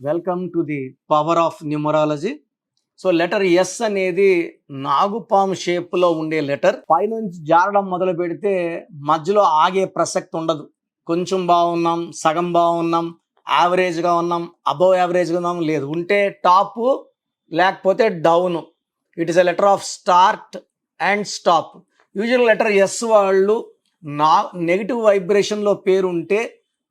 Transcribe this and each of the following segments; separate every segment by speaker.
Speaker 1: Welcome to the power of numerology. So letter yes అనేది నాగుపాము షేప్లో ఉండే లెటర్. పైనుంచి జారడం మొదలు పెడితే మధ్యలో ఆగే ప్రసక్తి ఉండదు. కొంచెం బాగున్నాం, సగం బాగున్నాం, యావరేజ్గా ఉన్నాం, అబవ్ యావరేజ్గా ఉన్నాం, లేదు. ఉంటే టాప్, లేకపోతే down. It is a letter of start and stop. Usual letter S వాళ్ళు నెగిటివ్ వైబ్రేషన్లో పేరు ఉంటే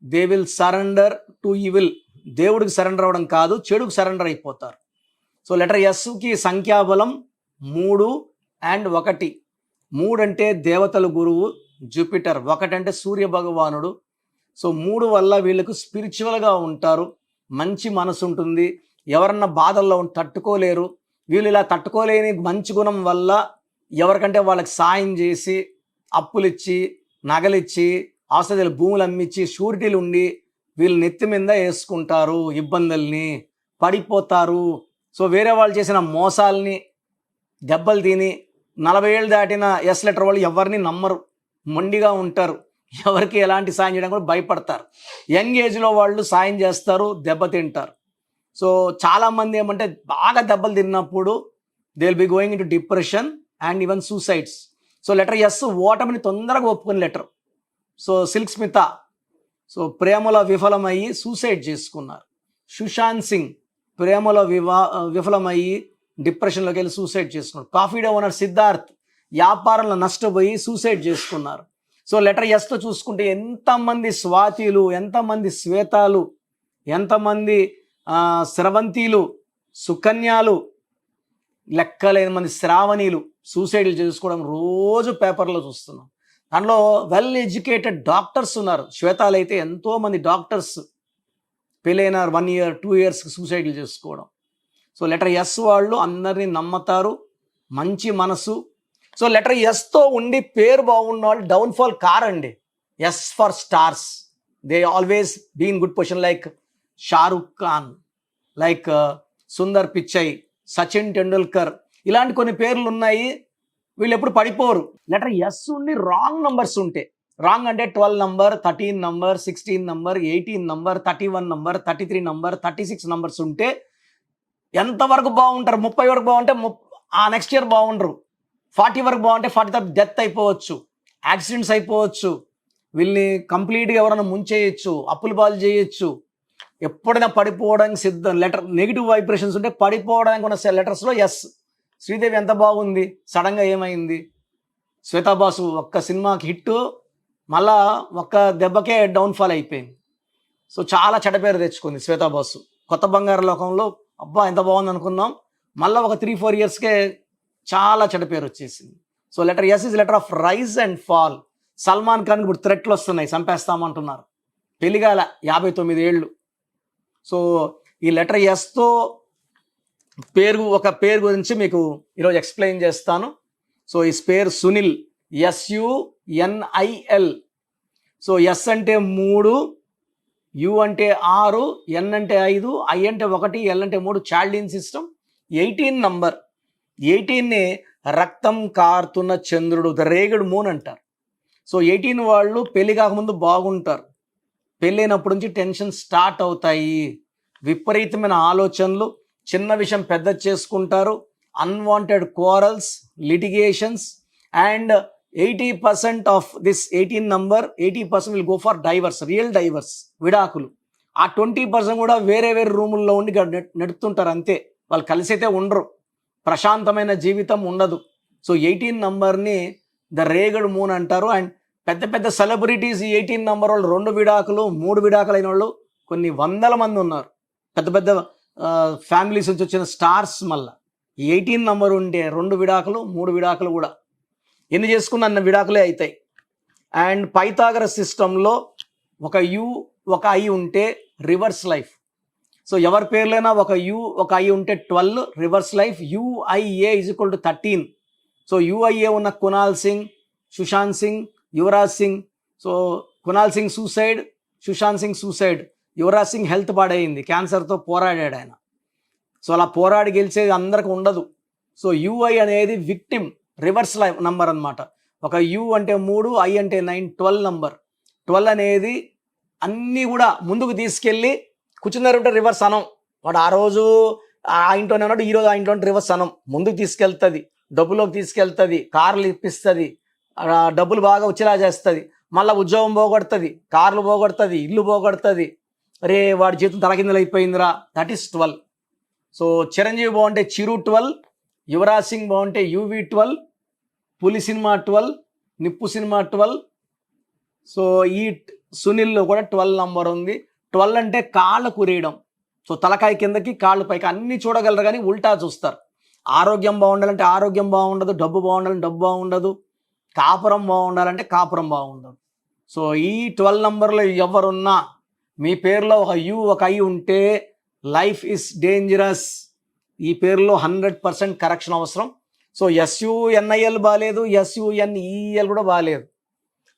Speaker 1: they will surrender to evil. దేవుడికి సరెండర్ అవ్వడం కాదు, చెడుకు సరెండర్ అయిపోతారు. సో లెటర్ ఎస్కి సంఖ్యాబలం 3 and 1. 3 అంటే దేవతల గురువు జూపిటర్, 1 అంటే సూర్య భగవానుడు. సో 3 వల్ల వీళ్ళకు స్పిరిచువల్గా ఉంటారు, మంచి మనసు ఉంటుంది. ఎవరన్నా బాధల్లో తట్టుకోలేరు. వీళ్ళు ఇలా తట్టుకోలేని మంచి గుణం వల్ల ఎవరికంటే వాళ్ళకి సాయం చేసి, అప్పులిచ్చి, నగలిచ్చి, ఆస్తి భూములు అమ్మించి, షూరిటీలు ఉండి వీళ్ళు నెత్తి మీద వేసుకుంటారు, ఇబ్బందుల్ని పడిపోతారు. సో వేరే వాళ్ళు చేసిన మోసాలని దెబ్బలు తిని 40 ఏళ్ళు దాటిన ఎస్ లెటర్ వాళ్ళు ఎవరిని నమ్మరు, మొండిగా ఉంటారు. ఎవరికి ఎలాంటి సాయం చేయడం కూడా భయపడతారు. యంగ్ ఏజ్లో వాళ్ళు సాయం చేస్తారు, దెబ్బతింటారు. సో చాలామంది ఏమంటే బాగా దెబ్బలు తిన్నప్పుడు they will be going in to depression and even suicides. So letter S ఓటమిని తొందరగా ఒప్పుకునే letter. So Silk Smitha so ప్రేమలో విఫలమయ్యి సూసైడ్ చేసుకున్నారు. సుశాంత్ సింగ్ ప్రేమలో విఫలమయ్యి డిప్రెషన్లోకి వెళ్ళి సూసైడ్ చేసుకున్నారు. కాఫీ డే ఓనర్ సిద్ధార్థ్ వ్యాపారంలో నష్టపోయి సూసైడ్ చేసుకున్నారు. సో లెటర్ ఎస్తో చూసుకుంటే ఎంతమంది స్వాతిలు, ఎంతమంది శ్వేతాలు, ఎంతమంది స్రవంతిలు, సుకన్యాలు, లెక్కలేని మంది శ్రావణీలు సూసైడ్లు చేసుకోవడం రోజు పేపర్లో చూస్తున్నాం. దానిలో వెల్ ఎడ్యుకేటెడ్ డాక్టర్స్ ఉన్నారు. శ్వేతాలు అయితే ఎంతోమంది డాక్టర్స్ పెళ్ళైన 1 year 2 years సూసైడ్లు చేసుకోవడం. సో లెటర్ ఎస్ వాళ్ళు అందరినీ నమ్మతారు, మంచి మనసు. సో లెటర్ ఎస్తో ఉండి పేరు బాగున్న వాళ్ళు డౌన్ఫాల్ కారండి. S for stars, they always be in good position. Like Shahrukh Khan, like Sundar Pichai, Sachin Tendulkar, ఇలాంటి కొన్ని పేర్లు ఉన్నాయి. వీళ్ళు ఎప్పుడు పడిపోరు. లెటర్ ఎస్ ఉండి రాంగ్ నంబర్స్ ఉంటే, రాంగ్ అంటే 12 number, 13 number, 16 number, 18 number, 31 number, 33 number, 36 numbers ఉంటే ఎంతవరకు బాగుంటారు? 30 వరకు బాగుంటే ఆ నెక్స్ట్ ఇయర్ బాగుండరు. 40 వరకు బాగుంటే 40 తర్వాత డెత్ అయిపోవచ్చు, యాక్సిడెంట్స్ అయిపోవచ్చు, వీళ్ళని కంప్లీట్గా ఎవరైనా ముంచేయచ్చు, అప్పుల పాలు చేయొచ్చు. ఎప్పుడైనా పడిపోవడానికి సిద్ధం. లెటర్ నెగిటివ్ వైబ్రేషన్స్ ఉంటే పడిపోవడానికి ఉన్న లెటర్స్లో ఎస్. శ్రీదేవి ఎంత బాగుంది, సడన్గా ఏమైంది? శ్వేతాబాసు ఒక్క సినిమాకి హిట్, మళ్ళా ఒక్క దెబ్బకే డౌన్ఫాల్ అయిపోయింది. సో చాలా చెడ్డ తెచ్చుకుంది శ్వేతాబాసు. కొత్త బంగారు లోకంలో అబ్బా ఎంత బాగుంది అనుకున్నాం, మళ్ళీ ఒక 3-4 yearsకే చాలా చెడ్డ పేరు వచ్చేసింది. So letter S is letter of rise and fall. Salman ఖాన్కి ఇప్పుడు థ్రెట్లు వస్తున్నాయి, చంపేస్తామంటున్నారు. పెళ్లిగాల 59 ఏళ్ళు. సో ఈ లెటర్ ఎస్తో ఒక పేరు గురించి మీకు ఈరోజు ఎక్స్ప్లెయిన్ చేస్తాను. సో ఈ పేరు సునీల్, SUNIL. సో ఎస్ అంటే 3, యు అంటే 6, ఎన్ అంటే 5, ఐ అంటే 1, ఎల్ అంటే 3. Chaldean system. 18 నంబర్. 18ని రక్తం కారుతున్న చంద్రుడు, ద రేగడ్ మూన్ అంటారు. సో 18 వాళ్ళు పెళ్లి కాకముందు బాగుంటారు, పెళ్ళైనప్పటి నుంచి టెన్షన్ స్టార్ట్ అవుతాయి, విపరీతమైన ఆలోచనలు, చిన్న విషయం పెద్ద చేసుకుంటారు, unwanted quarrels, litigations. And 80% of this 18 number, 80% will go for divorce, real divorce, విడాకులు. ఆ 20% కూడా వేరే వేరే రూముల్లో ఉండి నడుపుతుంటారు అంతే, వాళ్ళు కలిసి అయితే ఉండరు, ప్రశాంతమైన జీవితం ఉండదు. సో 18 నంబర్ని ద రేగడ్ మూన్ అంటారు. అండ్ పెద్ద పెద్ద సెలబ్రిటీస్ ఈ 18 నంబర్ వాళ్ళు 2 విడాకులు 3 విడాకులు అయిన వాళ్ళు కొన్ని 100 మంది ఉన్నారు. పెద్ద పెద్ద ఫ్యామిలీస్ నుంచి వచ్చిన స్టార్స్. మళ్ళీ ఈ 18 నంబర్ ఉంటే 2 విడాకులు 3 విడాకులు కూడా ఎన్ని చేసుకున్న అన్న విడాకులే అవుతాయి. అండ్ పైథాగరస్ సిస్టంలో ఒక యు ఒక ఐ ఉంటే రివర్స్ లైఫ్. సో ఎవరి పేర్లైనా ఒక యు ఒక ఐ ఉంటే 12 reverse life. UIA = 13. So UIA ఉన్న Kunal Singh, Sushant Singh, Yuvraj Singh. So Kunal Singh suicide, Sushant Singh suicide. Yuvraj Singh health పాడైంది, క్యాన్సర్తో పోరాడాడు ఆయన. సో అలా పోరాడి గెలిచేది అందరికి ఉండదు. సో UI అనేది విక్టిమ్, రివర్స్ లైఫ్ నంబర్ అనమాట. ఒక యు అంటే 3, ఐ అంటే 9, 12 నంబర్. 12 అనేది అన్నీ కూడా ముందుకు తీసుకెళ్ళి కూర్చున్నారంటే రివర్స్ అనం, వాడు ఆ రోజు ఆ ఇంట్లోనే ఉన్నాడు, ఈరోజు ఆ ఇంట్లో రివర్స్ అనం ముందుకు తీసుకెళ్తుంది, డబ్బులోకి తీసుకెళ్తుంది, కార్లు ఇప్పిస్తుంది, డబ్బులు బాగా వచ్చేలా చేస్తుంది, మళ్ళీ ఉద్యోగం పోగొడుతుంది, కార్లు పోగొడుతుంది, ఇల్లు పోగొడుతుంది. అరే వాడి జీవితం తలకిందులు అయిపోయిందిరా. That is 12. సో చిరంజీవి బాగుంటే చిరు 12, యువరాజ్ సింగ్ బాగుంటే యూవి 12, పులి సినిమా 12, నిప్పు సినిమా 12. సో ఈ సునీల్లో కూడా 12 నంబర్ ఉంది. 12 అంటే కాళ్ళకు ఉరేయడం. సో తలకాయ కిందకి కాళ్ళు పైకి అన్నీ చూడగలరు, కానీ ఉల్టా చూస్తారు. ఆరోగ్యం బాగుండాలంటే ఆరోగ్యం బాగుండదు, డబ్బు బాగుండాలంటే డబ్బు బాగుండదు, కాపురం బాగుండాలంటే కాపురం బాగుండదు. సో ఈ 12 నంబర్లో ఎవరున్నా మీ పేరులో ఒక యు ఒక ఐ ఉంటే లైఫ్ ఇస్ డేంజరస్. ఈ పేరులో 100% కరెక్షన్ అవసరం. సో SUNIL బాగాలేదు, SUNEL కూడా బాగాలేదు.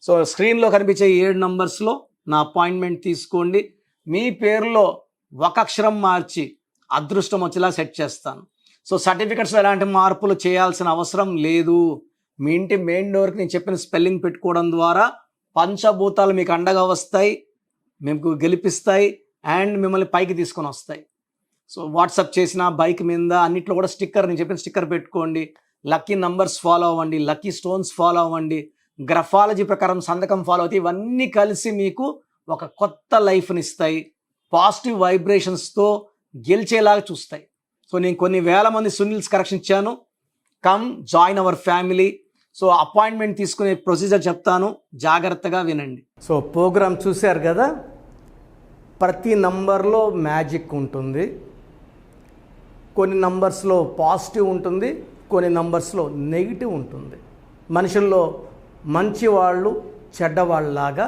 Speaker 1: సో స్క్రీన్లో కనిపించే 7 నంబర్స్లో నా అపాయింట్మెంట్ తీసుకోండి. మీ పేరులో ఒక అక్షరం మార్చి అదృష్టం వచ్చేలా సెట్ చేస్తాను. సో సర్టిఫికెట్స్లో ఎలాంటి మార్పులు చేయాల్సిన అవసరం లేదు. మీ ఇంటి మెయిన్ డోర్కి నేను చెప్పిన స్పెల్లింగ్ పెట్టుకోవడం ద్వారా పంచభూతాలు మీకు అండగా వస్తాయి, మీకు గెలిపిస్తాయి అండ్ మిమ్మల్ని పైకి తీసుకొని వస్తాయి. సో వాట్సాప్ చేసిన బైక్ మీద అన్నిట్లో కూడా స్టిక్కర్, నేను చెప్పిన స్టిక్కర్ పెట్టుకోండి. లక్కీ నంబర్స్ ఫాలో అవ్వండి, లక్కీ స్టోన్స్ ఫాలో అవ్వండి, గ్రఫాలజీ ప్రకారం సంతకం ఫాలో అవుతాయి. ఇవన్నీ కలిసి మీకు ఒక కొత్త లైఫ్ని ఇస్తాయి, పాజిటివ్ వైబ్రేషన్స్తో గెలిచేలాగా చూస్తాయి. సో నేను కొన్ని వేల మంది సునీల్స్ కరెక్షన్ ఇచ్చాను. Come join our family. So appointment తీసుకునే ప్రొసీజర్ చెప్తాను, జాగ్రత్తగా వినండి. సో ప్రోగ్రామ్ చూశారు కదా, ప్రతి నంబర్లో మ్యాజిక్ ఉంటుంది. కొన్ని నంబర్స్లో పాజిటివ్ ఉంటుంది, కొన్ని నంబర్స్లో నెగిటివ్ ఉంటుంది. మనుషుల్లో మంచి వాళ్ళు చెడ్డవాళ్ళలాగా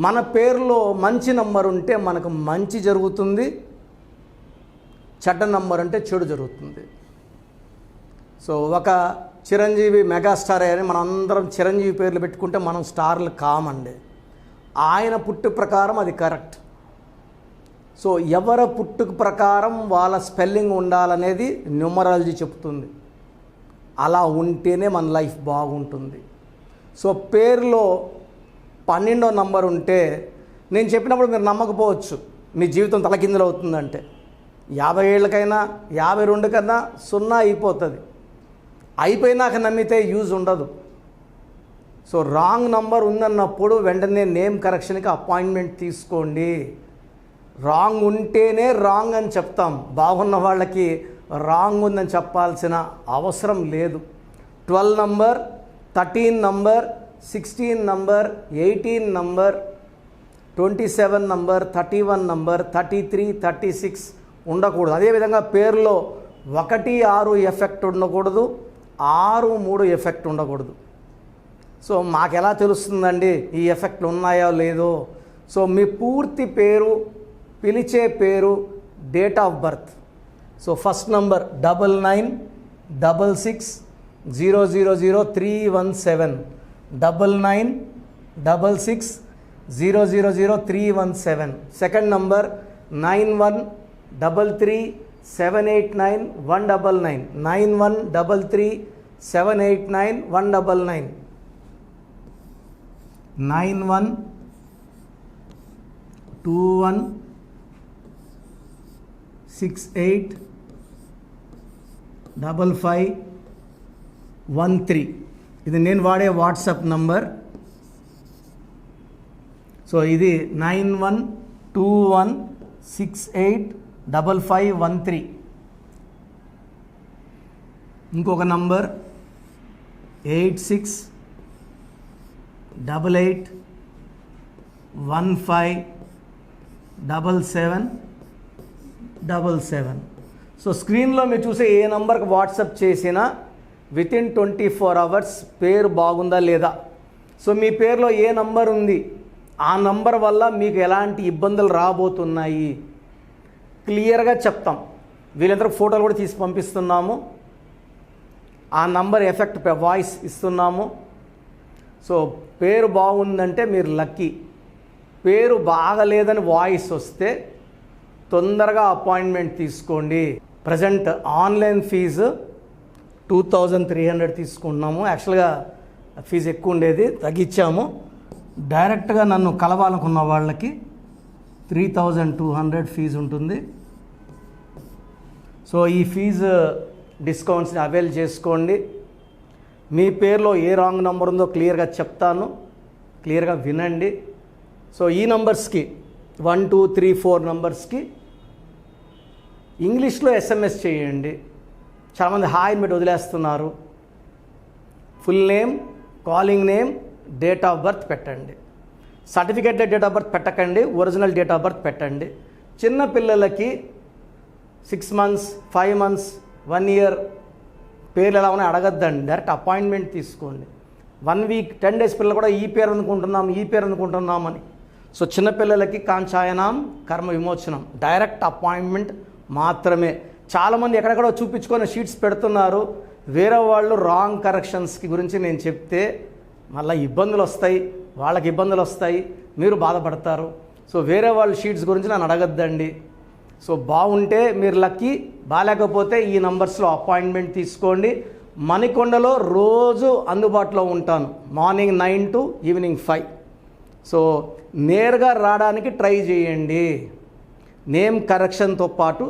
Speaker 1: మన పేరులో మంచి నంబర్ ఉంటే మనకు మంచి జరుగుతుంది, చెడ్డ నంబర్ అంటే చెడు జరుగుతుంది. సో ఒక చిరంజీవి మెగాస్టార్ అని మనం అందరం చిరంజీవి పేర్లు పెట్టుకుంటే మనం స్టార్లు కామండి. ఆయన పుట్టుక ప్రకారం అది కరెక్ట్. సో ఎవరి పుట్టుక ప్రకారం వాళ్ళ స్పెల్లింగ్ ఉండాలనేది న్యూమరాలజీ చెప్తుంది. అలా ఉంటేనే మన లైఫ్ బాగుంటుంది. సో పేరులో 12వ నంబర్ ఉంటే నేను చెప్పినప్పుడు మీరు నమ్మకపోవచ్చు, మీ జీవితం తలకిందులు అవుతుందంటే. 50 ఏళ్ళకైనా 52 కన్నా 0 అయిపోతుంది. అయిపోయినాక నమ్మితే యూజ్ ఉండదు. సో రాంగ్ నంబర్ ఉందన్నప్పుడు వెంటనే నేమ్ కరెక్షన్కి అపాయింట్మెంట్ తీసుకోండి. రాంగ్ ఉంటేనే రాంగ్ అని చెప్తాం, బాగున్న వాళ్ళకి రాంగ్ ఉందని చెప్పాల్సిన అవసరం లేదు. 12 number, 13 number, 16 number, 18 number, 27 number, 31 number, 33, 36 ఉండకూడదు. అదేవిధంగా పేరులో 1, 6 ఎఫెక్ట్ ఉండకూడదు, 6, 3 ఎఫెక్ట్ ఉండకూడదు. సో మాకు ఎలా తెలుస్తుందండి ఈ ఎఫెక్ట్లు ఉన్నాయో లేదో? సో మీ పూర్తి పేరు, పిలిచే పేరు, date of birth. So first number 9966000317, 9966000317. Second number 9133789199, 9133789199, 9121685513. ఇది నేను వాడే వాట్సాప్ నంబర్. సో ఇది 9121685513. ఇంకొక నంబర్ 8688157777. సో స్క్రీన్లో మీరు చూసే ఏ నంబర్కి వాట్సాప్ చేసినా వితిన్ 24 అవర్స్ పేరు బాగుందా లేదా, సో మీ పేరులో ఏ నంబర్ ఉంది, ఆ నంబర్ వల్ల మీకు ఎలాంటి ఇబ్బందులు రాబోతున్నాయి క్లియర్గా చెప్తాం. వీళ్ళందరూ ఫోటోలు కూడా తీసి పంపిస్తున్నాము. ఆ నంబర్ ఎఫెక్ట్ వాయిస్ ఇస్తున్నాము. సో పేరు బాగుందంటే మీరు లక్కీ. పేరు బాగలేదని వాయిస్ వస్తే తొందరగా అపాయింట్మెంట్ తీసుకోండి. ప్రజెంట్ ఆన్లైన్ ఫీజు 2300 తీసుకుంటున్నాము. యాక్చువల్గా ఫీజు ఎక్కువ ఉండేది, తగ్గించాము. డైరెక్ట్గా నన్ను కలవాలనుకున్న వాళ్ళకి 3200 ఫీజు ఉంటుంది. సో ఈ ఫీజు డిస్కౌంట్స్ని అవైల్ చేసుకోండి. మీ పేరులో ఏ రాంగ్ నెంబర్ ఉందో క్లియర్గా చెప్తాను, క్లియర్గా వినండి. సో ఈ నంబర్స్కి 1 2 3 4 నంబర్స్కి ఇంగ్లీష్లో SMS చేయండి. చాలామంది హాయ్ పెట్టి వదిలేస్తున్నారు. Full name, calling name, date of birth పెట్టండి. సర్టిఫికేట్ డేట్ ఆఫ్ బర్త్ పెట్టకండి, ఒరిజినల్ డేట్ ఆఫ్ బర్త్ పెట్టండి. చిన్న పిల్లలకి 6 months 5 months 1 year పేర్లు ఎలా ఉన్నాయి అడగద్దండి, డైరెక్ట్ అపాయింట్మెంట్ తీసుకోండి. 1 week 10 days పిల్లలు కూడా ఈ పేరు అనుకుంటున్నామని. సో చిన్నపిల్లలకి కాంచాయనాం కర్మ విమోచనం, డైరెక్ట్ అపాయింట్మెంట్ మాత్రమే. చాలామంది ఎక్కడెక్కడో చూపించుకొని షీట్స్ పెడుతున్నారు. వేరే వాళ్ళు రాంగ్ కరెక్షన్స్కి గురించి నేను చెప్తే మళ్ళీ ఇబ్బందులు వస్తాయి, వాళ్ళకి ఇబ్బందులు వస్తాయి, మీరు బాధపడతారు. సో వేరే వాళ్ళ షీట్స్ గురించి నన్ను అడగద్దండి. సో బాగుంటే మీరు లక్కీ, బాగాలేకపోతే ఈ నంబర్స్లో అపాయింట్మెంట్ తీసుకోండి. మణికొండలో రోజు అందుబాటులో ఉంటాను, మార్నింగ్ 9 to ఈవినింగ్ 5. సో నేరుగా రావడానికి ట్రై చేయండి. నేమ్ కరెక్షన్తో పాటు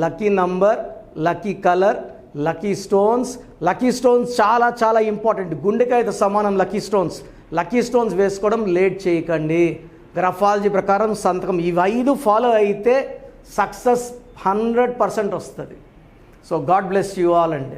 Speaker 1: lucky number, lucky colour, lucky stones చాలా చాలా ఇంపార్టెంట్. గుండెకాయతో సమానం లక్కీ స్టోన్స్ వేసుకోవడం లేట్ చేయకండి. గ్రఫాలజీ ప్రకారం సంతకం, ఇవి 5 ఫాలో అయితే సక్సెస్ 100% వస్తుంది. So God bless you all అండి.